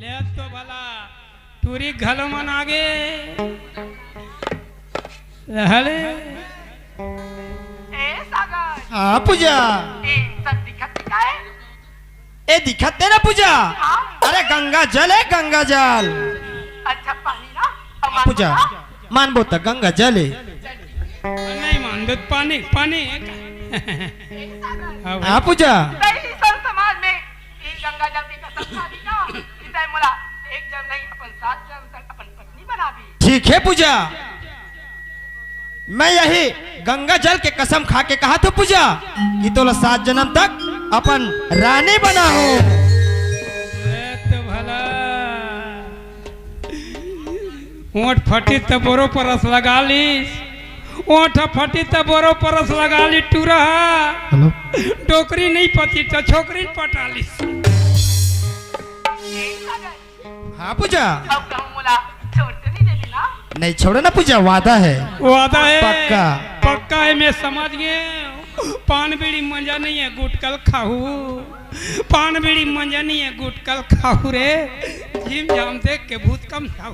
ले तो भला टूरी घलो मन आगे रहले ए सागर हाँ पूजा ए सब दिखत है ए दिखत है ना पूजा हाँ अरे गंगा जल है गंगा जल अच्छा पानी ना हाँ, पूजा मानबो तो गंगा जल है नहीं मान दो पानी पानी हाँ पूजा सही सर समाज में ये गंगा जल की कसम खाली ना इसे मुला एक जन नहीं अपन 7 जन तक अपन पत्नी बना भी ठीक है पूजा मैं यही गंगा जल के कसम खा के कहा तो पूजा कि तो 7 जन्म तक अपन रानी बना हो तो भला ओठ फटी तो बोरो परस लगा लीस ओठ फटी तो बोरो परस लगा ली टूरा हेलो डोकरी नहीं पति तो छोकरी पटा लीस ए सागर हाँ पूजा अब कहूँ मुला छोड़ते नहीं देती ना नहीं छोड़ो ना पूजा वादा है वादा है पक्का। पक्का है मैं समझ गए पान बीड़ी मंजा नहीं है गुटकल खाऊ पान बीड़ी मंजा नहीं है गुटकल खाऊ रे जिम जाम देख के भूत कम खाऊ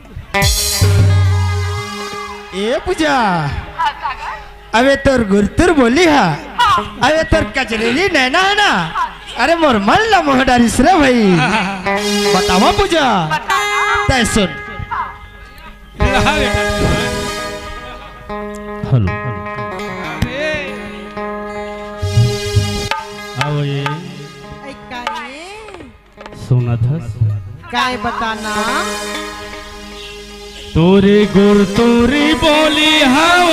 ए पूजा हाँ सागर अबे तोर गुरतुर बोली हा अबे तोर कचरेली नैना है ना अरे मोर मन ला मोह डारिस रे भाई बतावा पूजा बताना तय सुन लहा बेटा हेलो अरे आओ ये काय सुना था काय बताना तोरी गुर तोरी बोली हाओ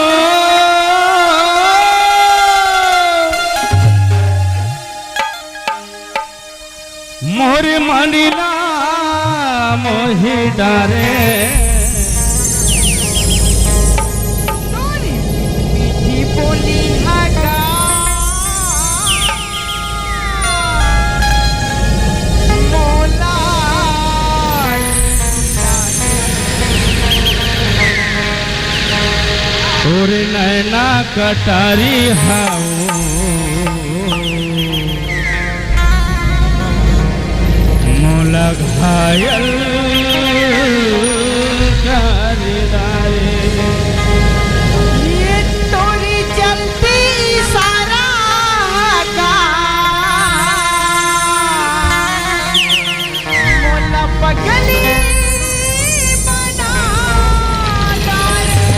मोर मनीला मोहि डारे मीठी बोली हगा मोला तोरे नैना कटारी हाओ मोला घायल करदारे ये तोरी जल्दी सारा हगा मोला पगली बना डाले।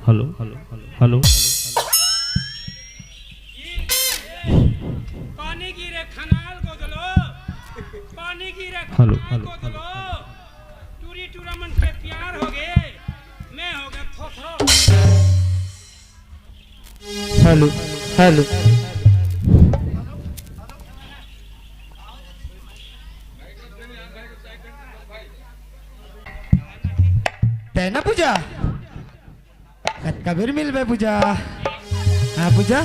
हेलो हेलो हेलो पानी गिरे खनाल को दलो पानी गिरे हेलो, खनाल हेलो, को दलो टूरी टूरामन के प्यार हो गए मैं हो गया थोथो हेलो हेलो तेना पूजा कबीर मिलबे पूजा हाँ पूजा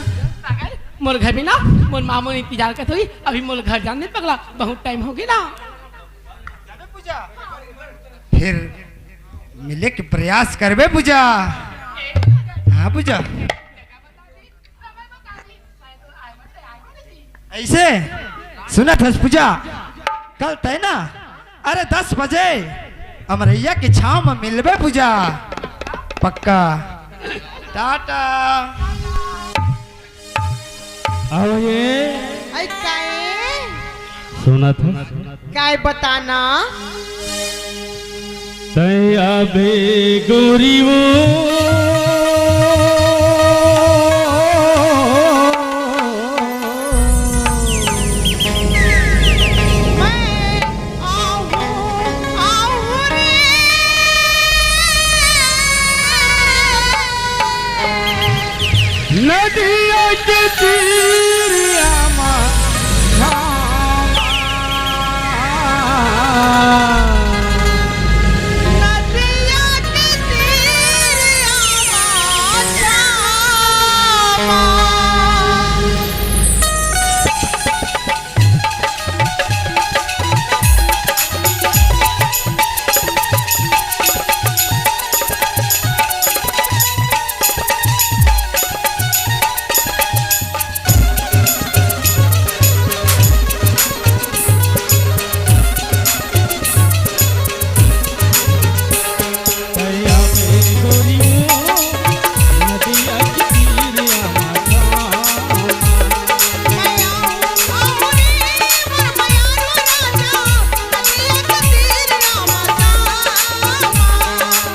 मोर घर में ना मोर मामू इंतजार करते हुई अभी मोर घर जाने पगला बहुत टाइम हो गया ना फिर मिले के प्रयास करबे पूजा हाँ पूजा ऐसे सुना था पूजा कल तय ना अरे 10 बजे अमरैया की छाव में मिलबे पूजा पक्का टाटा आओ ये आई काय सुना था काय बताना तया बे गोरी वो मैं आऊँ रे नदिया के तीर आमा नदिया के तीर आवा जावा तया बे गोरी वो नदिया के तीर आमा मैं आऊँ रे मोर बयारो राजा नदिया के तीर आवा जावा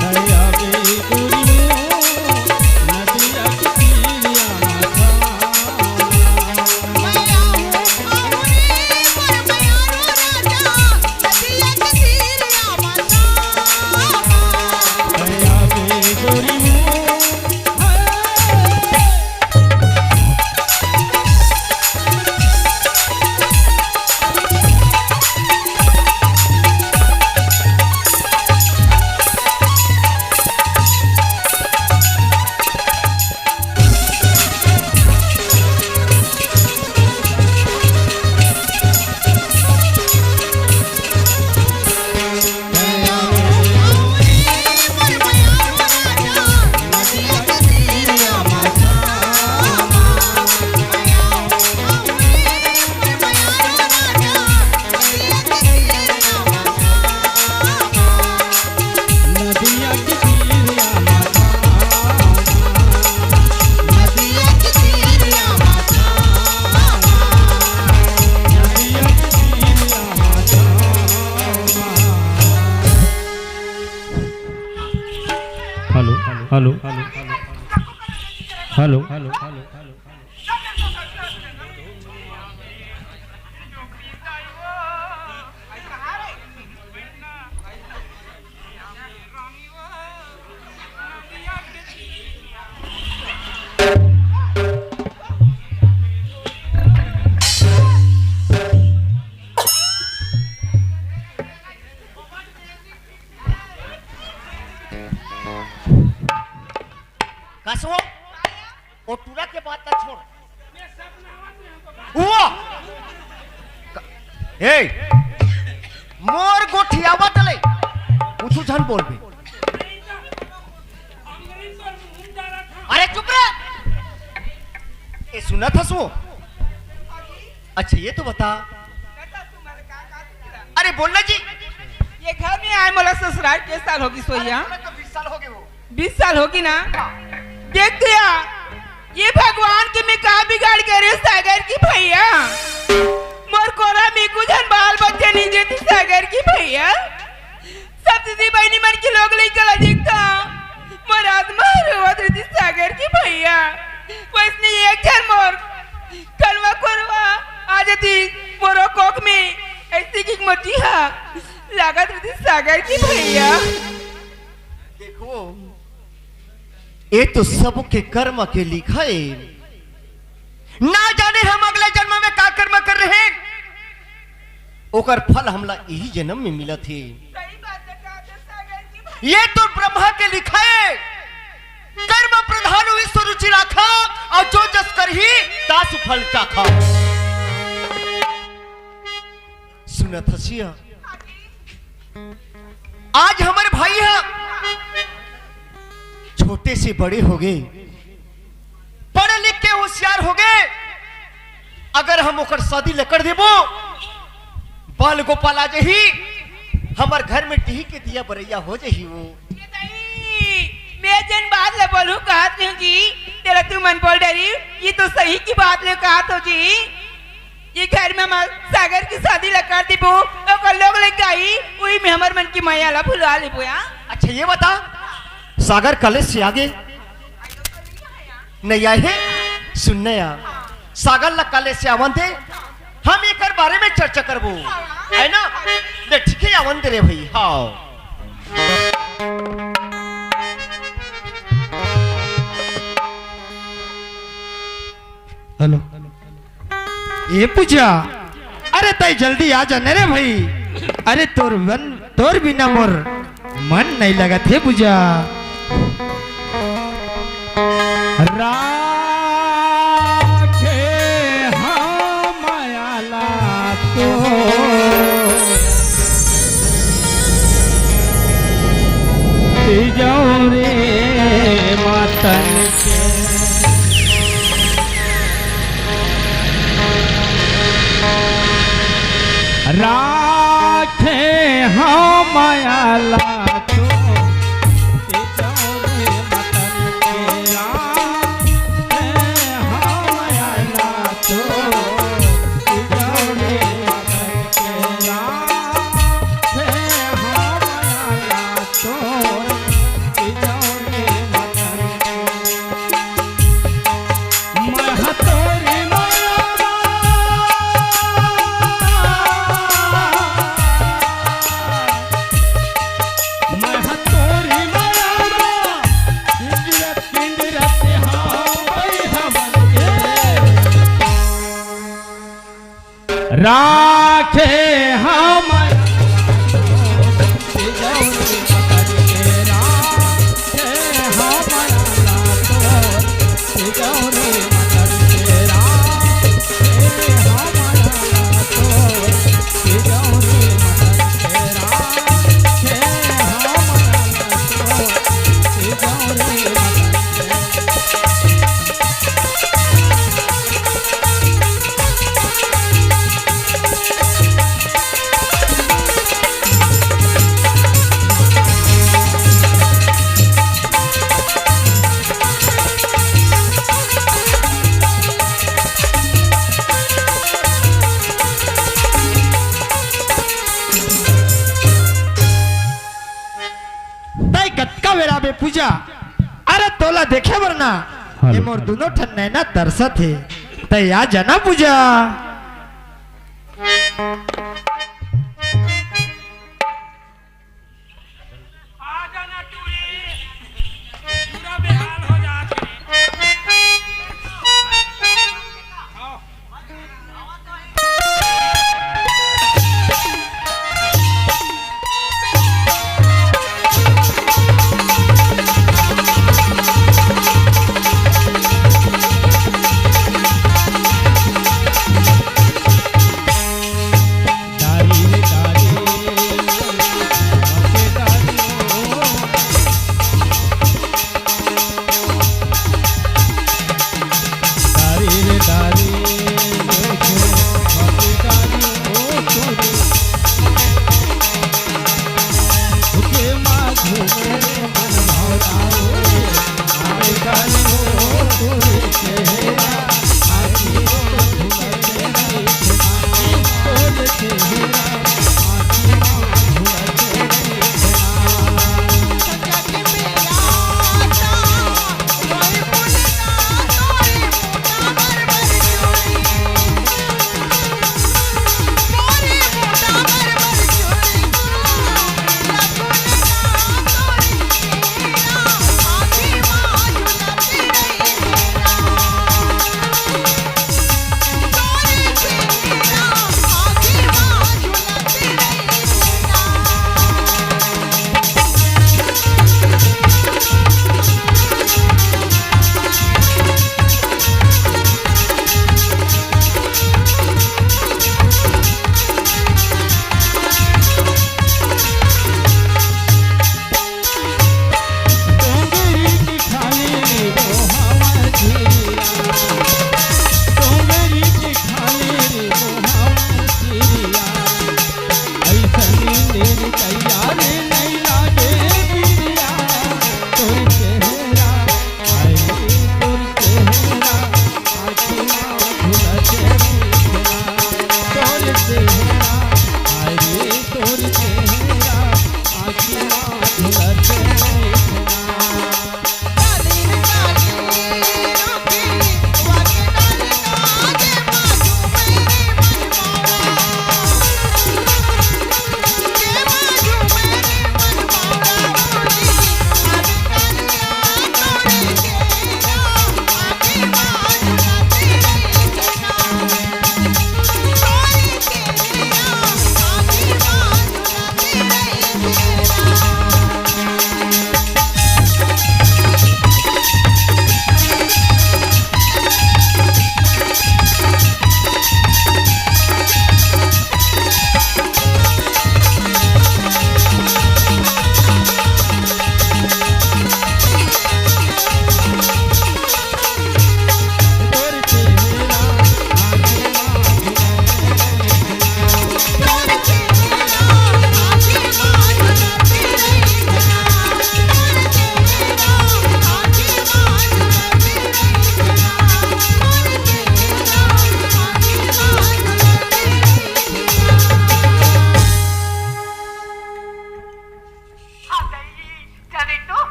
तया बे गोरी वो नदिया के तीर आमा मैं आऊँ रे मोर बयारो राजा नदिया के तीर आवा जावा तया बे गोरी वो नदिया के तीर आमा नदिया के तीर आमा हेलो हेलो हेलो हेलो कसो ओ टूरा के बात ना छोड़ हुआ ए मोर गोठियावा तले पूछू झन बोल बे अरे चुप रह ए सुना था सो अच्छा ये तो बता अरे बोलना जी ये घर में आए मोला ससुराल के साल होगी सोइया तो 20 साल हो गए वो 20 साल होगी ना देख दिया ये भगवान के मैं कहा बिगाड़ के रे सागर की भैया के नीचे तो सागर की भैया सब दीदी बहनी मन के लोग नहीं चला दिखता मराद मार दीदी सागर की भैया वैसने एक जन मोर करवा करवा आज दी मोरो कोक में ऐसी की मोटी हा लागत दीदी सागर की भैया देखो ये तो सबके कर्म के लिखा है ना जाने हम अगले जन्म में का कर्म कर रहे हैं ओकर फल हमला यही जन्म में मिला थे सही बात है सागर की भैया ये तो ब्रह्मा के लिखा है कर्म प्रधान विश्व रुचि राखा और जो जस कर ही दास फल चाखा सुना थसिया आज हमारे भाई हैं छोटे से बड़े हो गए पढ़े लिख के होशियार हो गए अगर हम ओकर शादी लेकर देबो बाल गोपाल आ जही हमार घर में टीही के दिया बरैया हो जही वो ये नहीं मैं जन बात ले बोलूं कहा हूँ जी तेरा तू मन बोल डरी ये तो सही की बात ले कहा तो जी ये घर में हम सागर की शादी लगा दी बो तो लोग लेके आई वही में हमारे मन की माया ला भुला ले बोया अच्छा ये बता सागर कॉलेज से आगे नहीं आए हैं सुनने या सागर ला कॉलेज से आवन थे हम एक बारे में चर्चा करबो है ना दे ठीक है आवन दे रे भाई हाँ हेलो ये पूजा अरे तय जल्दी आ जाने रे भाई अरे तोर बिना मोर मन नहीं लगा थे पूजा राखे हम मायाला तो जाऊं रे मातन के राखे हम मायाला तो जाऊं रे मातन के राखे हम मायाला तो जाऊं रे मातन के राखे हम मायाला तो जाऊं रे मातन के महतोरी राखे हम तय कतका वेला बे पूजा अरे तोला देखे वरना ये मोर दोनों ठन नैना तरसत है तय आ जाना पूजा आ जाना टूरी पूरा बेहाल हो जाते आओ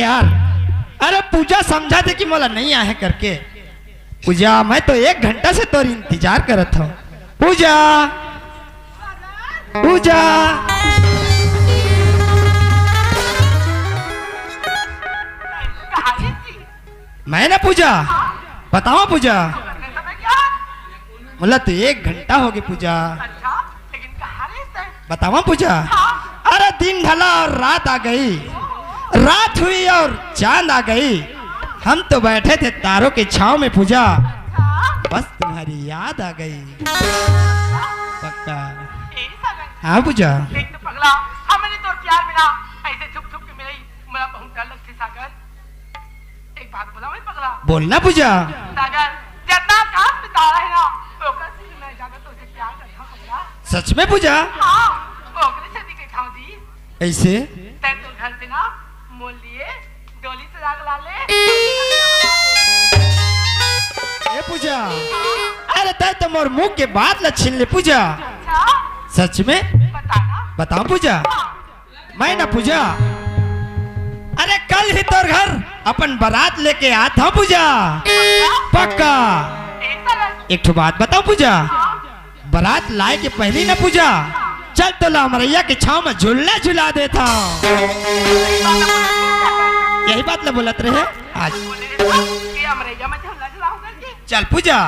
यार, अरे पूजा समझा दे कि मोला नहीं आए करके। पूजा मैं तो 1 घंटा से तोर इंतजार करत हूँ। पूजा पूजा मैं ना पूजा बताओ पूजा, बोला तो 1 घंटा हो गई पूजा। बताओ पूजा, अरे दिन ढला और रात आ गई, रात हुई और चांद आ गई, हम तो बैठे थे तारों के छांव में पूजा, बस तुम्हारी याद आ गई। पक्का हाँ पूजा। देख तो पगला, हमने तो प्यार मिला ऐसे छुप छुप के मिली, मेरा बहुत डर लगती सागर। एक बात बोला मैं पगला, बोलना पूजा। सागर जितना खास बिताया है ना, ओकरे से मैं ज्यादा तुझसे प्यार करता हूं पगला। सच में पूजा? हाँ, ओकरे से दी ठाव दी। ऐसे तै तो घर से ना मोल लिए डोली से राग ला ले। ए पूजा, अरे तय तो मोर मुंह के बात न छीन ले पूजा। अच्छा सच में? बताना। बताओ पूजा। मैं ना पूजा, अरे कल ही तोर घर अपन बारात लेके आता हूँ पूजा, पक्का। एक ठो बात बताओ पूजा, बारात लाए के पहले ना पूजा, चल तो ला मरैया के छांव में झूलना झुला देता हूँ। यही बात ना बोलत रहे आज। चल पूजा।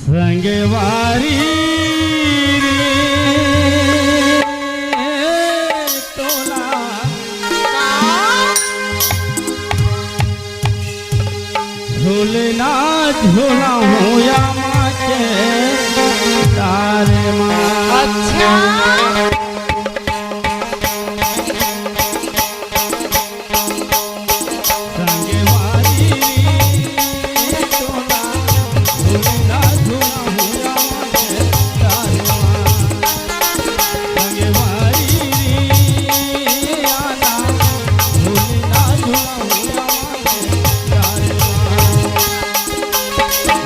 संगवारी तोला झूलना झूला हूँ या माँ के तारे माँ। अच्छा संगवारी तोला झूलना झूला हूँ या माँ के तारे माँ। संगवारी आना झूलना झूला हूँ या माँ के तारे माँ।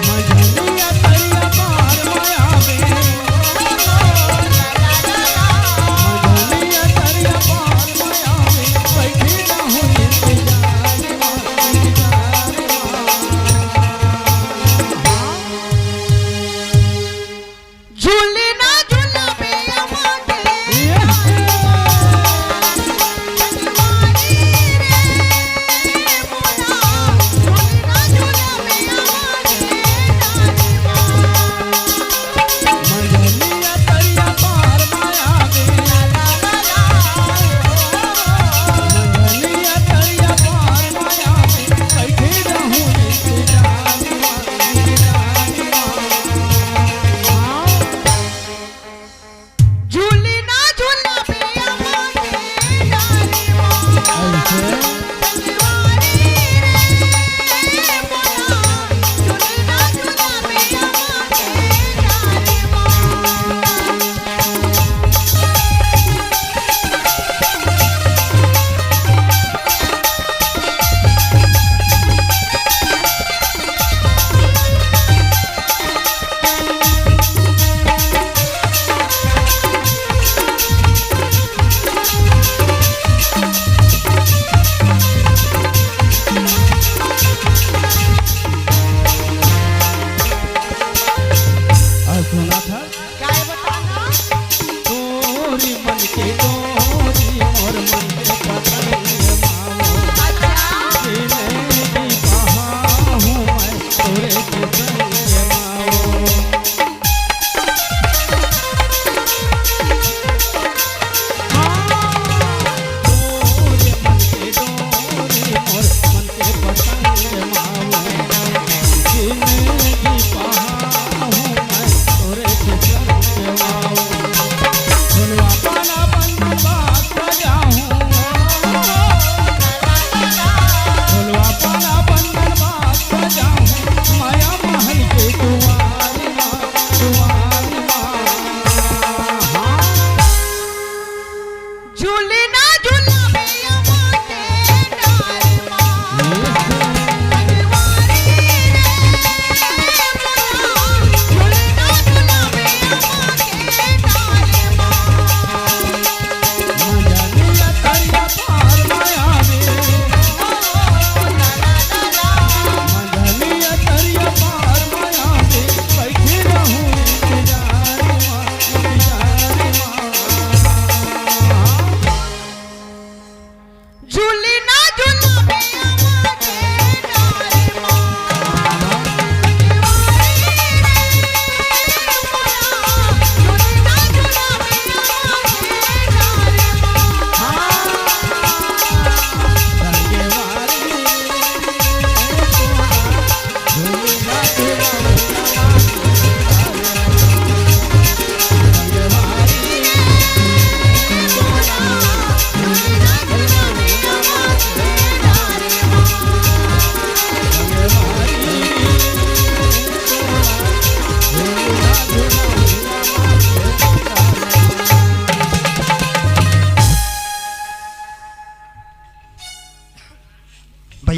मझलिया तरिया पार माया बेरो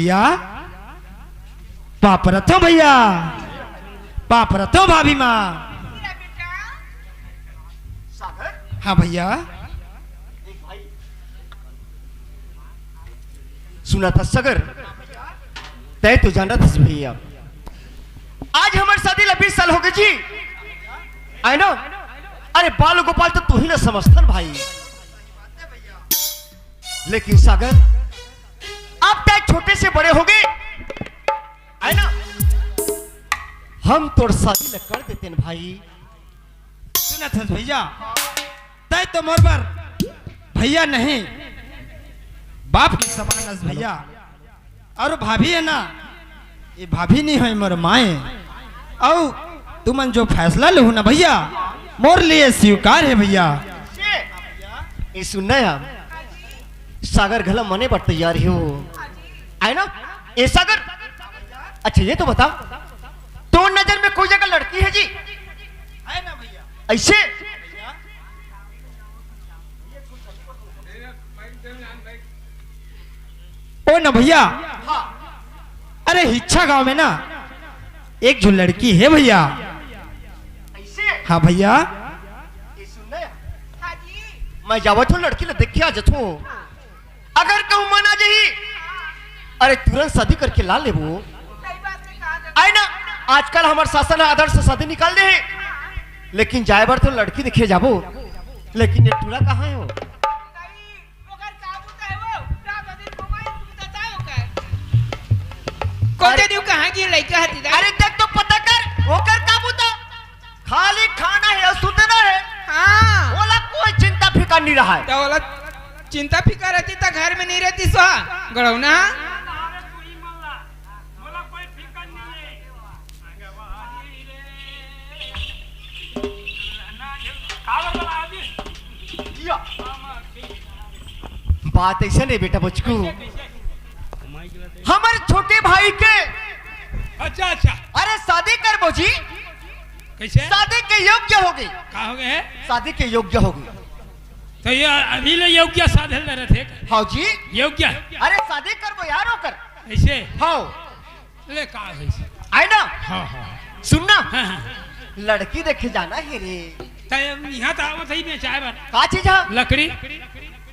भैया पाप रथो भैया पाप रथो भाभी माँ। मेरा बेटा सागर हाँ भैया देख भाई, सुना था सगर, तय तो जान रहा था भैया, आज हमारी शादी 20 साल हो गए जी। आई नो, अरे बाल गोपाल तो तू ही ना समझता भाई, लेकिन सागर अब तय छोटे से बड़े हो गए, आई ना, हम तोड़ शादी न कर देते न भाई। सुना था भैया तय तो मोर पर भैया नहीं बाप के समान हस भैया, और भाभी है ना ये भाभी नहीं है मोर माए, और तुमन जो फैसला लो ना भैया मोर लिए स्वीकार है भैया। ये सुनना यार, सागर घला मने पर तैयार हो, आई ना ये सागर। अच्छा ये तो बताओ, तो नजर में कोई जगह लड़की है जी? है ना भैया ऐसे ओ ना भैया, हाँ अरे हिच्छा गांव में ना एक जो लड़की है भैया। ऐसे हाँ भैया ये सुनना यार, हाँ जी मैं जावत हूँ लड़की ले देख के आ जाता हूँ, अगर कहूँ मना जही, अरे तुरंत शादी करके ला ले वो, सही बात नहीं कहा आई ना। आजकल हमारे शासन आदर्श से शादी निकाल दे हैं, लेकिन जाए बार तो लड़की दिखे जाबो, लेकिन ये टूला कहाँ है वो? कोते दिउ कहाँ की लड़का हती अरे देख तो पता कर, होकर काबू था, खाली खाना है और सुतना है, हाँ बोला कोई चिंता फिकर नहीं रहा है। तो बोला चिंता फिकर रहती तो घर में नहीं रहती सो गड़ौना। बात ऐसा नहीं बेटा बचकू, हमारे छोटे भाई के अच्छा अच्छा अरे शादी कर बोजी, कैसे शादी के योग्य हो गई, कहा हो गए? शादी के योग्य हो गई। तो ये अभी ले योग्य साधन ले रहे थे हाँ जी, योग्य अरे शादी कर बो यार होकर, ऐसे हाँ ले कहा है ऐसे? आई ना, हाँ हाँ सुनना हाँ हाँ लड़की देखे जाना है रे, तो यहाँ तो आवत ही बेचाए बार का चीज है? लकड़ी।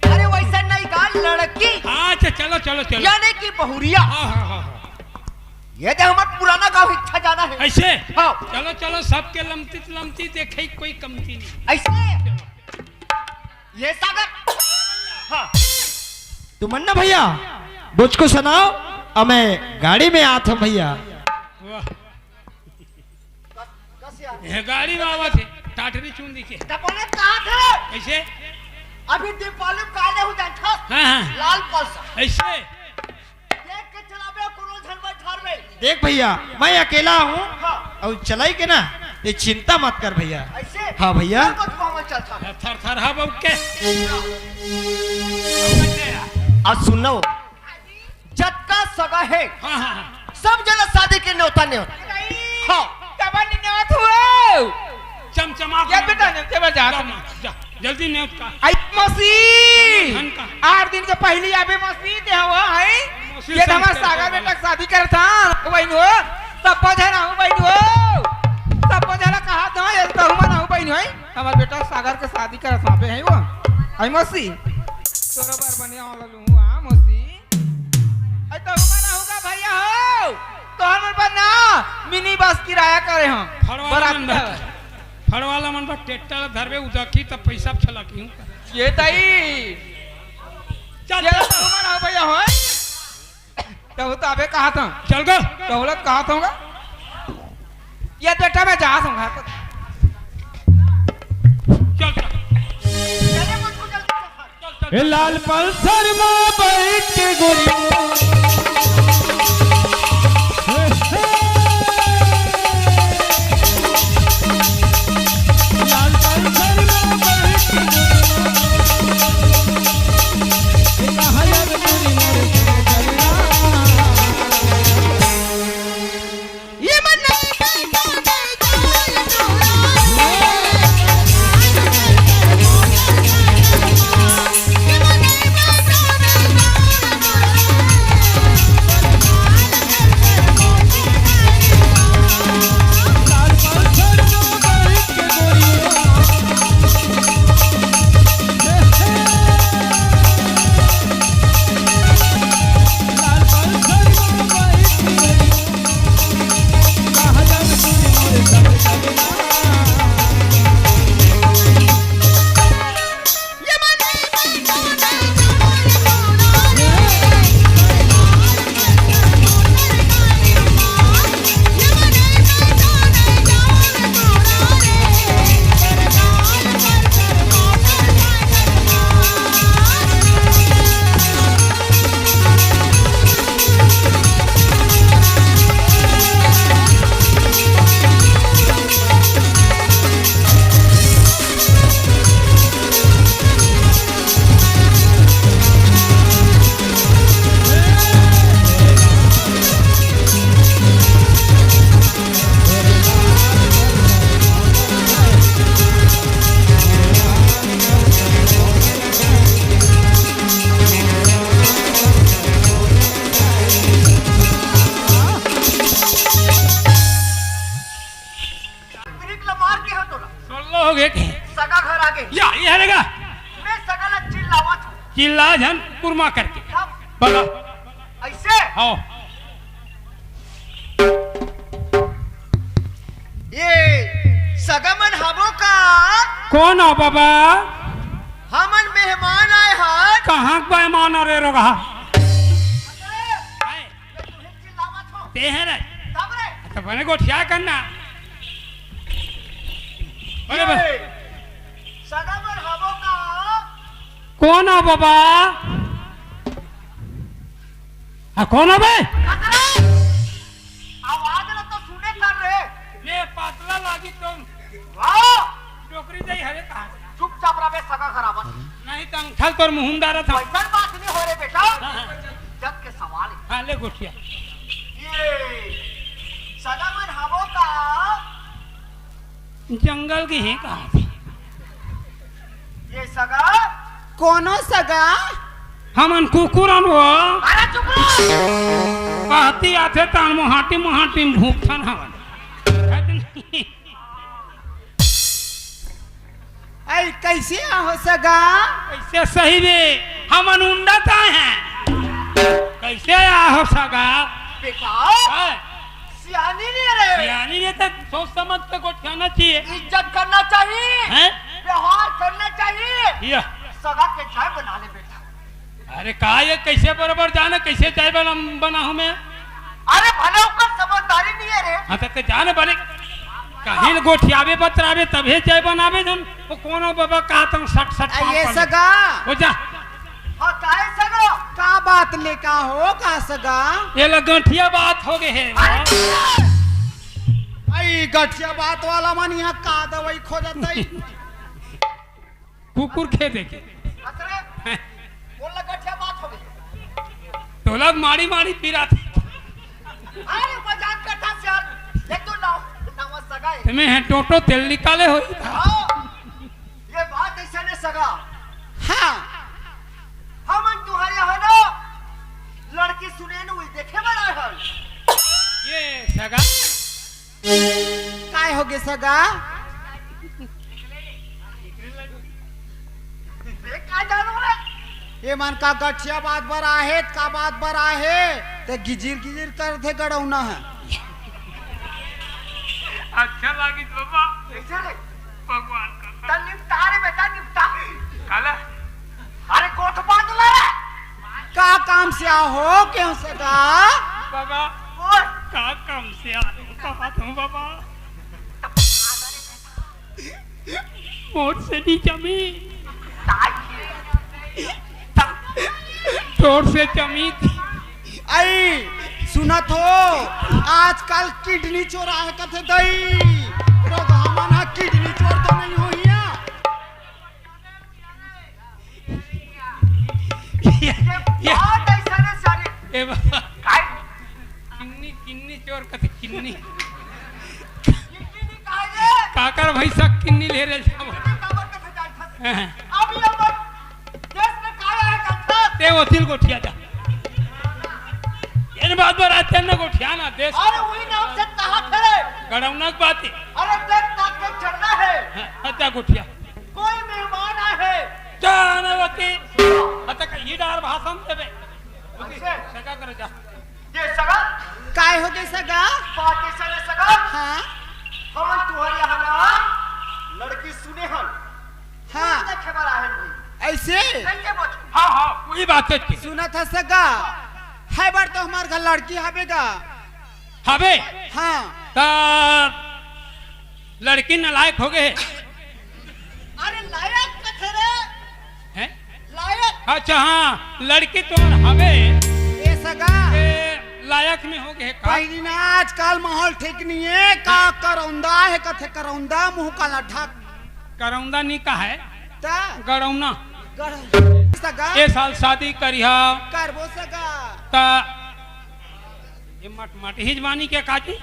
अरे वैसा नहीं का लड़की, अच्छा चलो चलो चलो यानी कि बहुरिया, हाँ हाँ हाँ हाँ ये तो हमारा पुराना गांव इच्छा जाना है। ऐसे हाँ चलो चलो सबके लमती लमती देखे कोई कमती नहीं। ऐसे ये सागर, हाँ तुमन ना भैया बुझ को सुनाओ, और मैं गाड़ी में आता हूँ भैया। वाह ये गाड़ी में आवा थे टाटरी चून दिखे बोले कहाँ थे? ऐसे अभी दीपावली काले हो जाए था, हाँ हाँ लाल पल्स ऐसे देख के चलावे कोनो झन बैठार में। देख भैया मैं अकेला हूँ हाँ और चलाई के ना ये चिंता मत कर भैया। ऐसे हाँ भैया मत पावा चलता। थर थर हा बउक के आज सुनो, जत्का सगा है हाँ हाँ हाँ सब जना शादी के न्योता न्योता, हाँ कबर निन्यावत हुए चमचमा क्या बेटा ने के बजा जा जल्दी न्योत का आई मसी धन का 8 दिन के पहले आबे मसी दे हुआ है मौसी ये हमारा संस्कार सागर करवा। बेटा शादी कर था बहन हो सब पधरा हूं बहन हो सब पधरा कहा था ये तो हम ना हूं बहन है हमारा बेटा सागर के शादी कर था है वो आई मसी तोरा बार बने वाला लू हां मसी आई तो हम ना होगा भैया हो तो हम बना मिनी बस किराया करे हम फड़वाला मन पर ट्रैक्टर धरबे उदकी तब पैसा चला क्यों ये तई चल ये तो हम ना हो भैया हो तो अबे कहा था चल गो दौलत कहा था ये बेटा मैं जा दूंगा चल चल चले मुझको जल्दी चल। ए लाल पल्सर में बैठ के गोरी लाल पल्सर में बैठ के गोरी कहा यार मेरी मर चलना ये मन लोग एक हैं सगा घर आगे या ये हरेगा मैं सगा ला चिल्लावत हूँ चिल्ला जन कुरमा करके तब बोलो ऐसे आओ ये सगा मन हबो का कौन हो बाबा हमन मेहमान आए हैं कहाँ का मेहमान आ रहे रोगा चिल्लावत हो ते हैं रे तब रे तो बने को क्या करना अरे बस ये सगा मन हबो का कौन हो बाबा कौन हो बे आवाज ना तो सुने कर रे ये पातला लागी तुम वाह डोकरी दई हरे कहाँ चुपचाप रहे सगा घर आवत नहीं तो अंगठल तोर मुहुंदारा था वैसा बात नहीं हो रे बेटा हाँ। जब के सवाल है हाँ ले गोठिया ये सगा मन हबो का जंगल के हैं कहाँ से ये सगा कोनो सगा हमन कुकुरन हो अरे चुप रहो कहती आथे तान मोहाटी मोहाटी भूखन हवन ऐ कैसे आहो सगा कैसे सही रे हमन उंडता हैं कैसे आया हो सगा बेटा है? सियानी नहीं रे यानी ये तो सोच समझ के गोठियाना चाहिए इज्जत करना चाहिए हैं व्यवहार करना चाहिए या सगा के चाय बना ले बेटा अरे कहा ये कैसे बराबर जाने कैसे चाय बना हूँ मैं अरे भले ऊपर समझदारी नहीं है रे हाँ तो जाने बने कहीं गोठियावे बतरावे तभी चाय बनावे जन वो कोनो बाबा कहा तुम सट सट ऐ ये सगा हो जा हाँ काहे सगा का बात लेका हो का सगा ये लगठिया बात हो गए है ऐ गठिया बात वाला मन यहाँ का दवाई खोजत कुकुर खे देखे अरे बोल लगा क्या बात हो गई तो लोग मारी मारी पीरा थे अरे मजाक करता सर एक तो नाव सगा है तुम्हें है टोटो तेल निकाले हो हाँ, ये बात ऐसा ने सगा हाँ हम तुम्हारे यहाँ ना लड़की सुने न हुई देखे बड़ा है ये सगा काय होगे सगा देख क्या जानो रे ये मन का गठिया बात बर आहे का बात बर आहे ते गिजिर गिजिर कर थे गड़ौना है अच्छा लगी बाबा ऐसे रे भगवान का तन निपटा रे बेटा निपटा काला अरे कोठ बांध ले रे का काम से आहो क्यों सगा बाबा ओए का कम से आ कहा तुम बाबा मोट से नी जमी तोड़ से जमी थी आई सुनत हो आजकल किडनी चोरा है कथे दई रोग हमन किडनी चोर तो नहीं होइया ये बात ऐसा ने सारे ए बाबा काय किन्नी किन्नी चोर कथे किन्नी कितनी काहे काकर भैसा किन्नी ले रे जाओ काबर कथे जाय फस हैं। अब ये मत देश में काया है कथा ते वकील गोठिया जा इन बात पर आते न गोठिया ना देश अरे वही नाम से कहा थे गड़ौनक बात है अरे देख ताक के चढ़ना है अच्छा गोठिया कोई मेहमान आए जानवती अच्छा का ये डार भाषण देबे ऐसे सगा कर जा ये सगा काय होगे सगा बात ऐसा ने सगा हाँ हम तुम्हारे यहाँ ना लड़की सुने हन हाँ देखे बड़ा है भाई ऐसे कैसे बच हाँ हाँ वही बात है सुना था सगा है बार तो हमार घर लड़की हवेगा हबे हाँ ता लड़की नालायक हो गए अरे लायक कथे रे हैं लायक अच्छा हाँ लड़की तो हबे ये सगा के लायक में हो गए का पहली ना आजकल माहौल ठीक नहीं है का करौंदा है कथे करौंदा मुंह का लठा करौंदा नहीं का है ता गड़ौना सगा ये साल शादी करिहा करबो सगा ता ये मट मट ही जवानी के काटी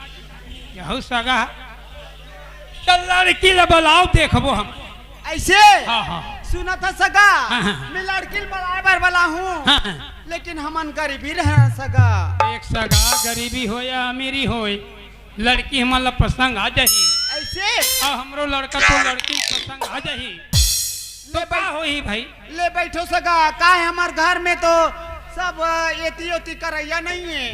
यहू सगा चल लड़की ले बुलाओ देखबो हम ऐसे हाँ हाँ सुना था सगा हाँ, हाँ। मैं लड़की बराबर वाला हूँ हाँ, हाँ। लेकिन हमन गरीबी रह सगा एक सगा गरीबी हो या अमीरी हो लड़की हमारा प्रसंग आ जाही कैसे और हमरो लड़का तो लड़की पसंद आ जाही तो ले का होही भाई। ले बैठो सगा का है हमार घर में तो सब एती ओती करैया नहीं है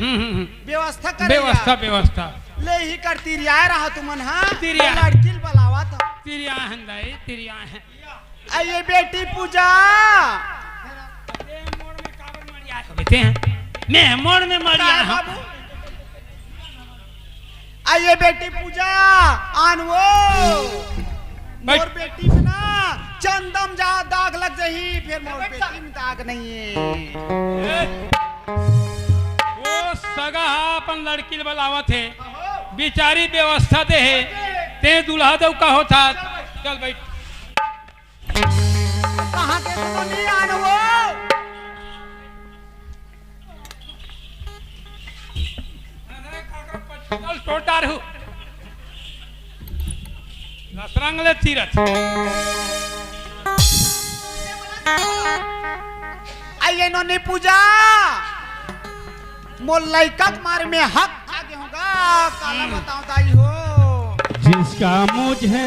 व्यवस्था व्यवस्था करैया व्यवस्था ले ही कर तिरिया रहा तुमन हाँ तिरिया। लड़की बुलावा था तिरिया हंदाई तिरिया है आइए बेटी पूजा मोड़ में काबर मरिया होते हैं मैं मोड़ में मरिया का हूं बाबू आइए बेटी पूजा आनवो मोर बेटी में ना चंदम जा दाग लग जाही फिर मोर बेटी में दाग नहीं है वो सगा अपन लड़की बुलावा थे बिचारी व्यवस्था दे है ते दूल्हा दो का होता चल बैठ कहाँ के तो नहीं आनवो चल टोटार हूँ रसरंगले तीरथ आइए नोनी पूजा मोर लइका के मारे में हक आगे होगा काला बताओ ताई हो जिसका मुझे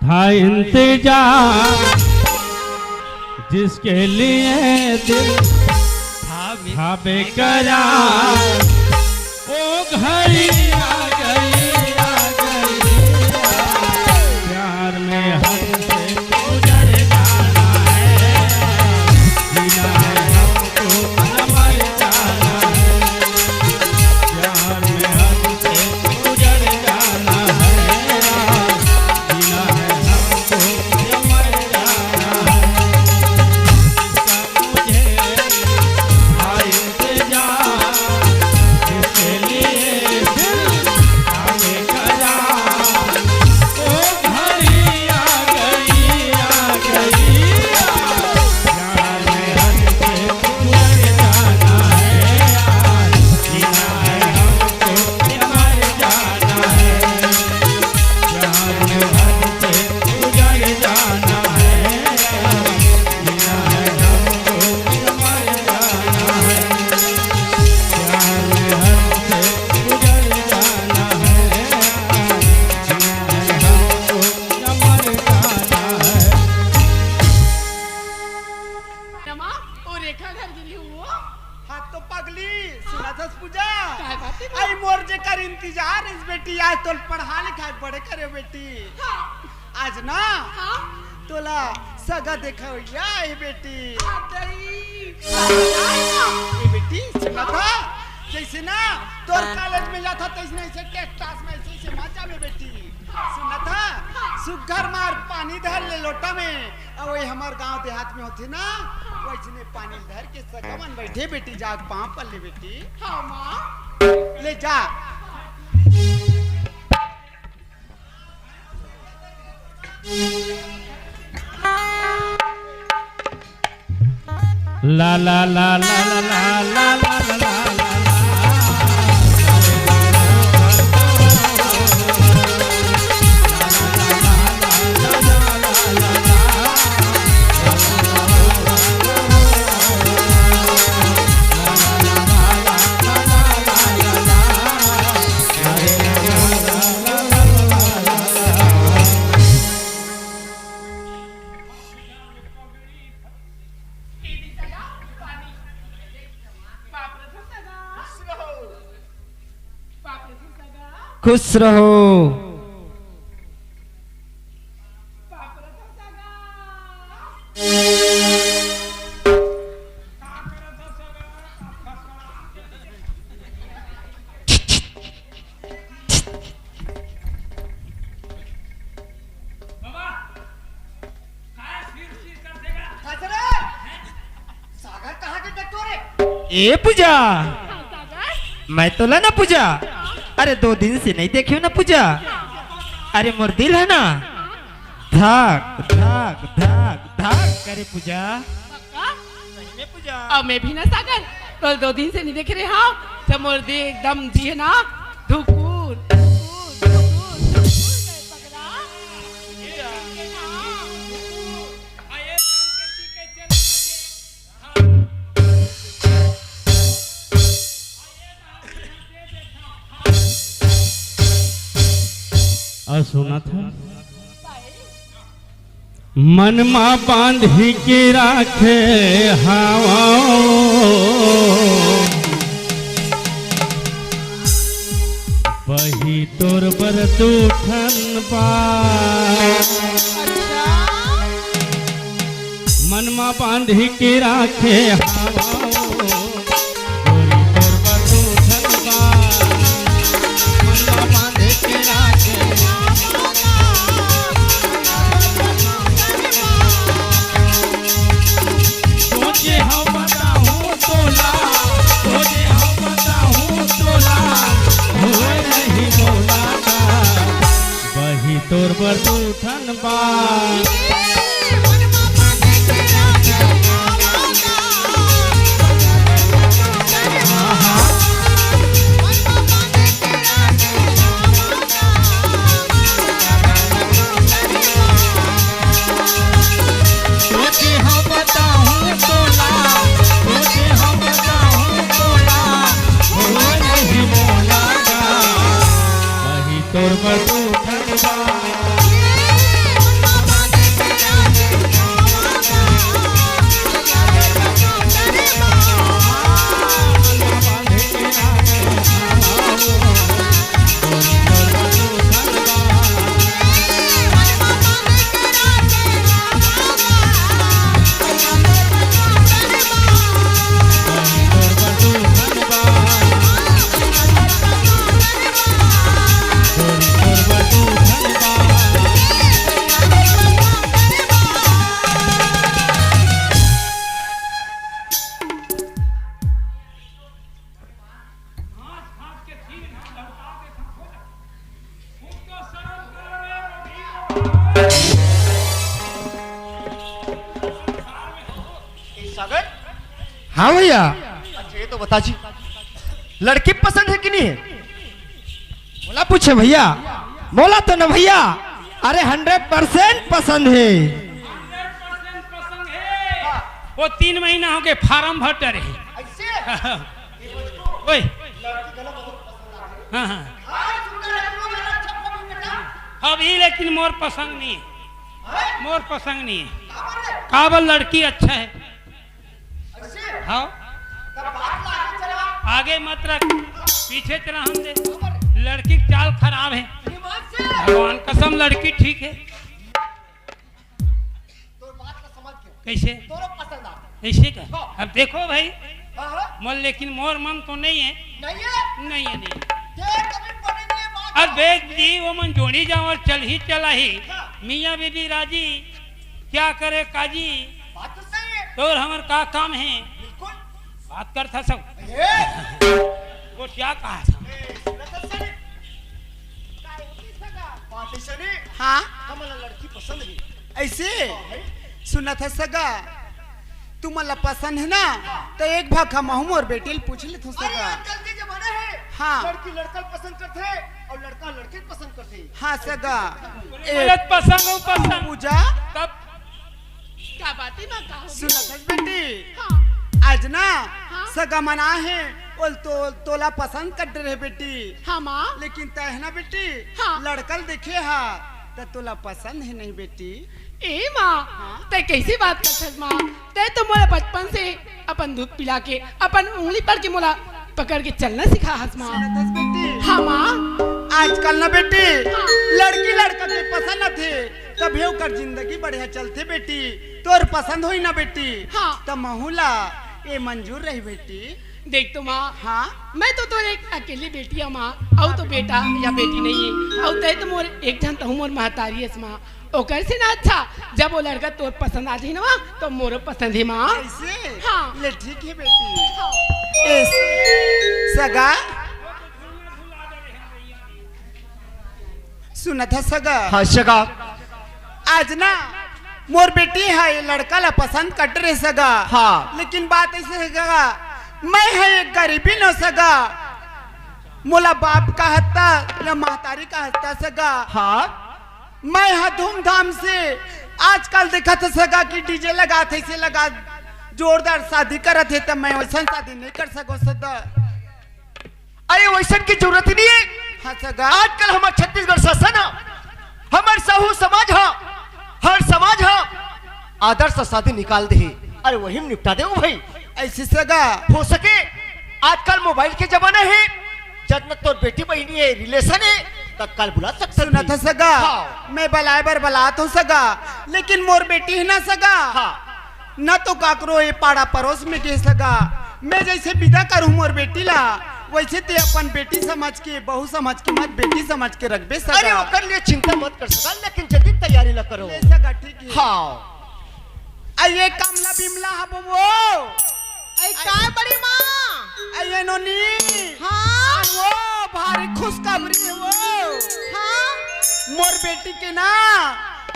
था इंतजार, जिसके लिए दिल था बेकरार, वो घड़ी आ गई प्यार में हद से गुजर जाना है, जीना है हमको मर जाना है, प्यार में हद से गुजर जाना है, जीना है हमको मर जाना है, इसका मुझे जिसके लिए दिल आगे करा वो घड़ी आ गई प्यार में हद से गुजर जाना है यार, जीना है हमको मर जाना है, प्यार में हद से गुजर जाना है यार, जीना है हमको मर जाना है, प्यार में हद से गुजर जाना है, जीना है हमको मर जाना है। नमा ओ रेखा घर गिरी हुआ हाथ तो पगली सुना था पूजा काय बात है? आई मोर जे कर इंतजार इस बेटी आज तो पढ़ा लिखा बड़े करे बेटी हाँ आज ना हाँ तोला सगा देखा या ये बेटी ये बेटी सुना था जैसे ना तोर कॉलेज में जाता तैसे ऐसे क्लास में ऐसे ऐसे मजा में बेटी सुना था सुगर मार पानी धर ले लोटा में और वही हमार गांव देहात में होती ना वैसे पानी धर के सगमन बैठे बेटी जाग पाँव पर ले बेटी हाँ माँ ले जा La la la la la la la la la la. खुश रहो। सागर कहाँ के देखो रे ए पूजा, मैं तो ला ना पूजा, अरे 2 दिन से नहीं देखी ना पूजा, अरे मोर दिल है ना धाक धाक धाक धाक करे पूजा। पूजा अब मैं भी ना सागर कल 2 दिन से नहीं देख रहे हाँ तो मोर दे एकदम जी है ना धुकुर पगला हाँ सुना था मन मा बांधी के राखे हवा वही तोर पर तूठन बा मन मा बांधी के राखे हवा तोर पर तूठन बा तोर पर तूठन बा सागर हाँ भैया अच्छा ये तो बता जी लड़की पसंद है कि नहीं है बोला पूछे भैया बोला तो ना भैया अरे 100% पसंद है 100% पसंद है। वो 3 महीना हो गए फार्म भर रहे ऐसे ओए हाँ हाँ अभी लेकिन मोर पसंद नहीं है मोर पसंद नहीं है काबल लड़की अच्छा है हाँ आगे मत रख पीछे चला हम दे लड़की की चाल खराब है भगवान कसम लड़की ठीक है कैसे ऐसे का अब देखो भाई मोर लेकिन मोर मन तो नहीं है नहीं है अब देख जी वो मन जोड़ी जाओ चल ही चला ही मियाँ बीबी राजी क्या करे काजी तो हमार का काम है बात कर था सब वो क्या कहा था हाँ हमारा लड़की पसंद है ऐसे सुना था सगा तुम्हाला पसंद है ना तो एक भाग हम और बेटी पूछ ले तो सगा आजकल के जमाना है हाँ लड़की लड़का पसंद करते हैं और लड़का लड़के पसंद करते हैं हाँ सगा गलत पसंद हो पसंद पूजा तब क्या बातें ना कहो सुना था बेटी हाँ आज ना हाँ? सगा मना है और तोला पसंद कर रहे बेटी हाँ माँ लेकिन तय है ना बेटी हाँ। लड़कल देखे हाँ तो तोला पसंद है नहीं बेटी ए माँ ते कैसी बात करत माँ ते तो मोला बचपन से अपन दूध पिला के अपन उंगली पर के मोला पकड़ के चलना सिखा हस माँ सुना था बेटी हाँ माँ आजकल ना बेटी हाँ। लड़की लड़का के पसंद न थे तभी ओकर जिंदगी बढ़िया चलते बेटी तोर पसंद होई ना बेटी हाँ। तो महूला ये मंजूर रही बेटी देख तो माँ हाँ मैं तो तोर एक अकेली बेटी है माँ और तो बेटा या बेटी नहीं है और ते तो मोर एक जन तो मोर महतारी है माँ ओकर से ना अच्छा जब वो लड़का तोर पसंद आ जाए ना माँ तो मोरो पसंद है माँ ऐसे हाँ। ले ठीक है बेटी हाँ। सगा सुना था सगा हाँ सगा आज ना मोर बेटी है ये लड़का ला पसंद कर रहे सगा हाँ। लेकिन बात ऐसे सगा मैं है एक गरीबी न सगा मोला बाप का हत्ता या महतारी का हत्ता सगा हाँ मैं हा धूमधाम से आजकल देखा था सगा कि डीजे लगा थे से लगा जोरदार शादी करत है तो मैं वैसा शादी नहीं कर सको सदा अरे वैसन की जरूरत ही नहीं है हाँ सगा आजकल हमारा छत्तीसगढ़ शासन बहु समाज हा, हर समाज हा आदर्श शादी निकाल दे, अरे वही में निपटा दे भाई। ऐसी सगा हो सके आजकल मोबाइल के जमाना है, जब न तो बेटी बहनी है रिलेशन है तत्काल बुला सकते सुना था सगा। हाँ। मैं बलाए बर बलात हूँ सगा, लेकिन मोर बेटी है ना सगा। हाँ। न तो काकरो ये पाड़ा पड़ोस में के सगा। मैं जैसे विदा करूँ मोर बेटी ला, वैसे ते अपन बेटी समझ के, बहू समझ के, मत बेटी समझ के रख बे सगा। अरे ओकर लिए चिंता मत कर सका, लेकिन जल्दी तैयारी ला करो। ले सगा ठीक है। हाँ आइए कमला बिमला हबो वो। आई का बड़ी माँ। आइए नोनी। हाँ वो भारी खुशखबरी है वो। हाँ मोर बेटी के ना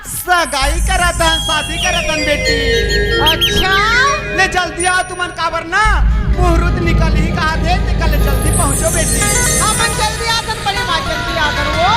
सगाई करा था, शादी करा था बेटी। अच्छा ले जल्दी आओ तुमन काबर ना, मुहूर्त निकल ही कहा थे, निकल जल्दी पहुंचो बेटी। हमन जल्दी आकर बड़ी माँ जल्दी आकर वो